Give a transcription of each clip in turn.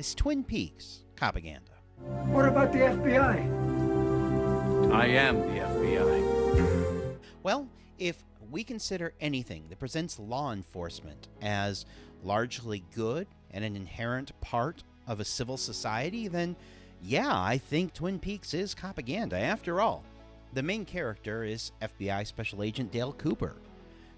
Is Twin Peaks Copaganda? What about the FBI? I am the FBI. Well, if we consider anything that presents law enforcement as largely good and an inherent part of a civil society, then yeah, I think Twin Peaks is Copaganda. After all, the main character is FBI Special Agent Dale Cooper.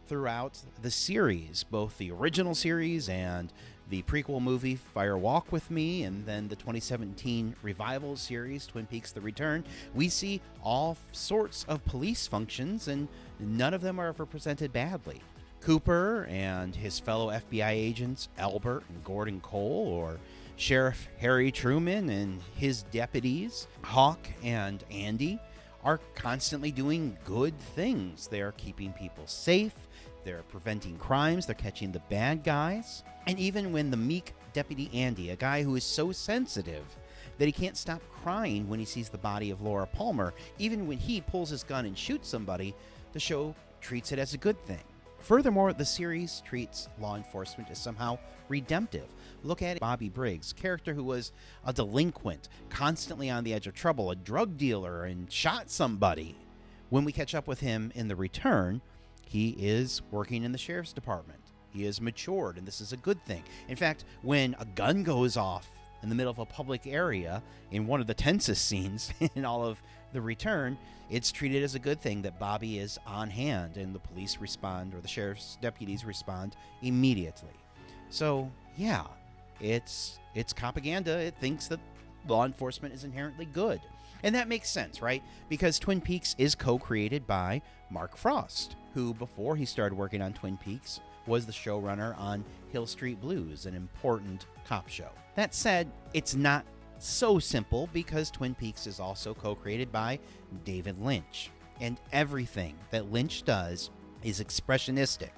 Throughout the series, both the original series and the prequel movie Fire Walk with Me, and then the 2017 revival series Twin Peaks The Return, we see all sorts of police functions, and none of them are ever presented badly. Cooper and his fellow FBI agents Albert and Gordon Cole, or Sheriff Harry Truman and his deputies Hawk and Andy, are constantly doing good things. They're keeping people safe, they're preventing crimes, they're catching the bad guys. And even when the meek Deputy Andy, a guy who is so sensitive that he can't stop crying when he sees the body of Laura Palmer, even when he pulls his gun and shoots somebody, the show treats it as a good thing. Furthermore, the series treats law enforcement as somehow redemptive. Look at Bobby Briggs, character who was a delinquent, constantly on the edge of trouble, a drug dealer, and shot somebody. When we catch up with him in The Return, he is working in the sheriff's department. He is matured, and this is a good thing. In fact, when a gun goes off in the middle of a public area in one of the tensest scenes in all of The Return, it's treated as a good thing that Bobby is on hand and the police respond, or the sheriff's deputies respond immediately. So, yeah, it's Copaganda. It thinks that law enforcement is inherently good. And that makes sense, right? Because Twin Peaks is co-created by Mark Frost, who, before he started working on Twin Peaks, was the showrunner on Hill Street Blues, an important cop show. That said, it's not so simple, because Twin Peaks is also co-created by David Lynch. And everything that Lynch does is expressionistic,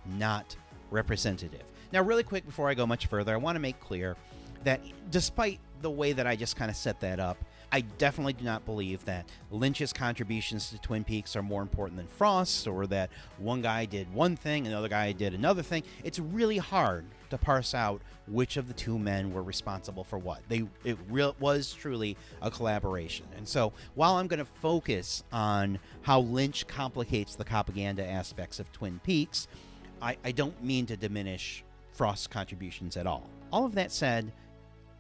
not representative. Now, really quick, before I go much further, I want to make clear that despite the way that I just kind of set that up, I definitely do not believe that Lynch's contributions to Twin Peaks are more important than Frost's, or that one guy did one thing and the other guy did another thing. It's really hard to parse out which of the two men were responsible for what. It was truly a collaboration. And so while I'm going to focus on how Lynch complicates the Copaganda aspects of Twin Peaks, I don't mean to diminish Frost's contributions at all. All of that said,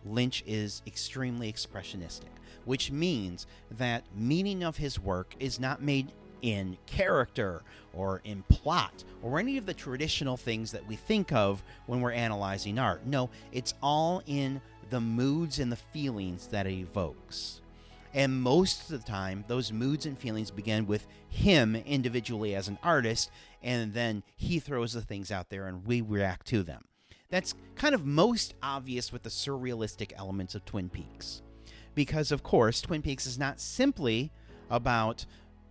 Lynch is extremely expressionistic, which means that meaning of his work is not made in character or in plot or any of the traditional things that we think of when we're analyzing art. No, it's all in the moods and the feelings that it evokes. And most of the time, those moods and feelings begin with him individually as an artist, and then he throws the things out there and we react to them. That's kind of most obvious with the surrealistic elements of Twin Peaks. Because, of course, Twin Peaks is not simply about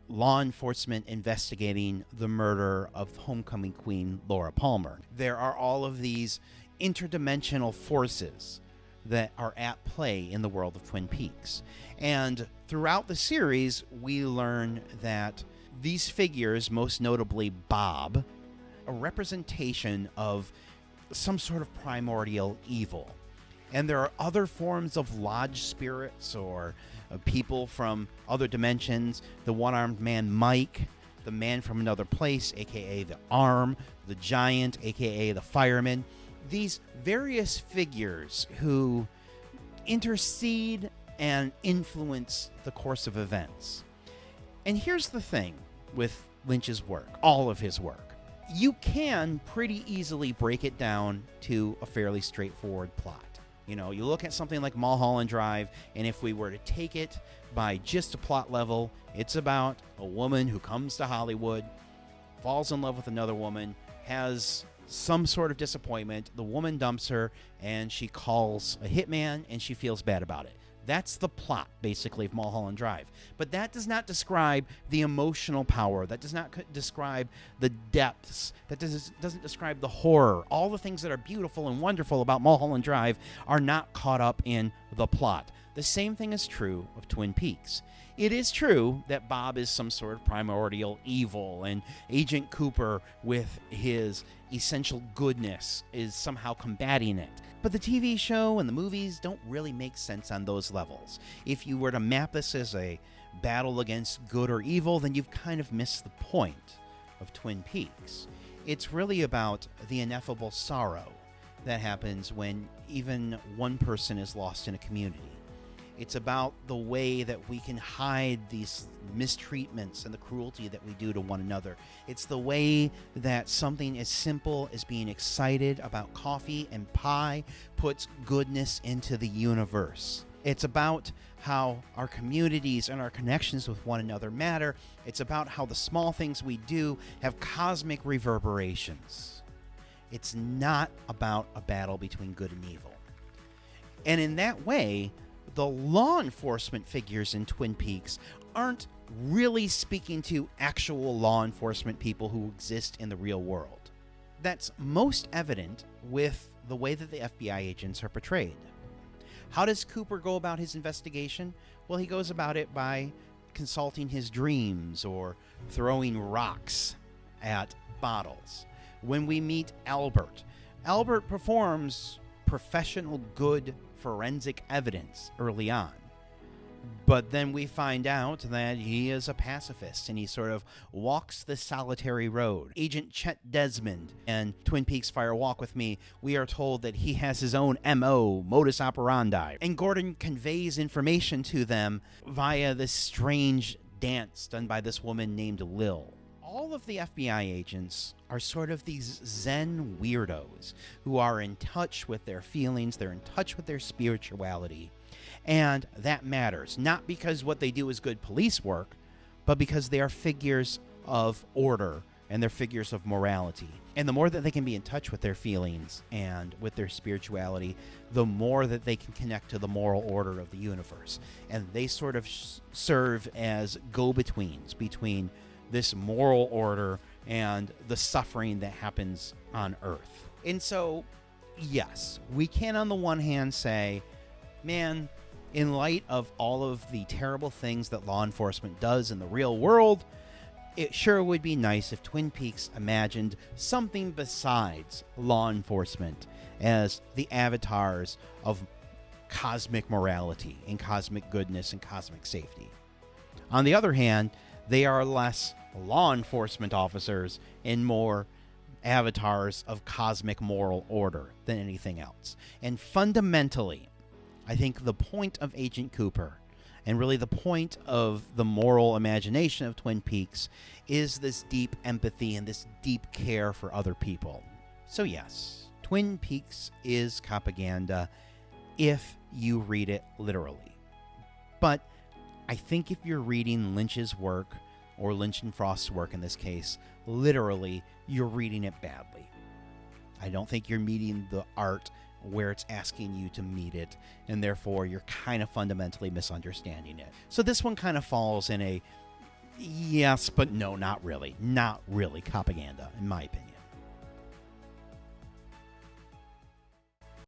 law enforcement investigating the murder of homecoming queen Laura Palmer. There are all of these interdimensional forces that are at play in the world of Twin Peaks. And throughout the series, we learn that these figures, most notably Bob, a representation of some sort of primordial evil. And there are other forms of lodge spirits or people from other dimensions. The one-armed man Mike, the man from another place, aka the Arm, the Giant, aka the Fireman. These various figures who intercede and influence the course of events. And here's the thing with Lynch's work, all of his work. You can pretty easily break it down to a fairly straightforward plot. You know, you look at something like Mulholland Drive, and if we were to take it by just a plot level, it's about a woman who comes to Hollywood, falls in love with another woman, has some sort of disappointment, the woman dumps her, and she calls a hitman, and she feels bad about it. That's the plot, basically, of Mulholland Drive. But that does not describe the emotional power. That does not describe the depths. That doesn't describe the horror. All the things that are beautiful and wonderful about Mulholland Drive are not caught up in the plot. The same thing is true of Twin Peaks. It is true that Bob is some sort of primordial evil, and Agent Cooper, with his essential goodness, is somehow combating it. But the TV show and the movies don't really make sense on those levels. If you were to map this as a battle against good or evil, then you've kind of missed the point of Twin Peaks. It's really about the ineffable sorrow that happens when even one person is lost in a community. It's about the way that we can hide these mistreatments and the cruelty that we do to one another. It's the way that something as simple as being excited about coffee and pie puts goodness into the universe. It's about how our communities and our connections with one another matter. It's about how the small things we do have cosmic reverberations. It's not about a battle between good and evil. And in that way, the law enforcement figures in Twin Peaks aren't really speaking to actual law enforcement people who exist in the real world. That's most evident with the way that the FBI agents are portrayed. How does Cooper go about his investigation? Well, he goes about it by consulting his dreams or throwing rocks at bottles. When we meet Albert, Albert performs professional good forensic evidence early on. But then we find out that he is a pacifist and he sort of walks the solitary road. Agent Chet Desmond and Twin Peaks Fire Walk With Me, we are told that he has his own MO, modus operandi. And Gordon conveys information to them via this strange dance done by this woman named Lil. All of the FBI agents are sort of these Zen weirdos who are in touch with their feelings, they're in touch with their spirituality. And that matters, not because what they do is good police work, but because they are figures of order and they're figures of morality. And the more that they can be in touch with their feelings and with their spirituality, the more that they can connect to the moral order of the universe. And they sort of serve as go-betweens between this moral order and the suffering that happens on Earth. And so, yes, we can on the one hand say, man, in light of all of the terrible things that law enforcement does in the real world, it sure would be nice if Twin Peaks imagined something besides law enforcement as the avatars of cosmic morality and cosmic goodness and cosmic safety. On the other hand, they are less law enforcement officers and more avatars of cosmic moral order than anything else. And fundamentally, I think the point of Agent Cooper, and really the point of the moral imagination of Twin Peaks, is this deep empathy and this deep care for other people. So yes, Twin Peaks is Copaganda if you read it literally. But I think if you're reading Lynch's work, or Lynch and Frost's work in this case, literally, you're reading it badly. I don't think you're meeting the art where it's asking you to meet it, and therefore you're kind of fundamentally misunderstanding it. So this one kind of falls in a yes, but no, not really. Not really Copaganda, in my opinion.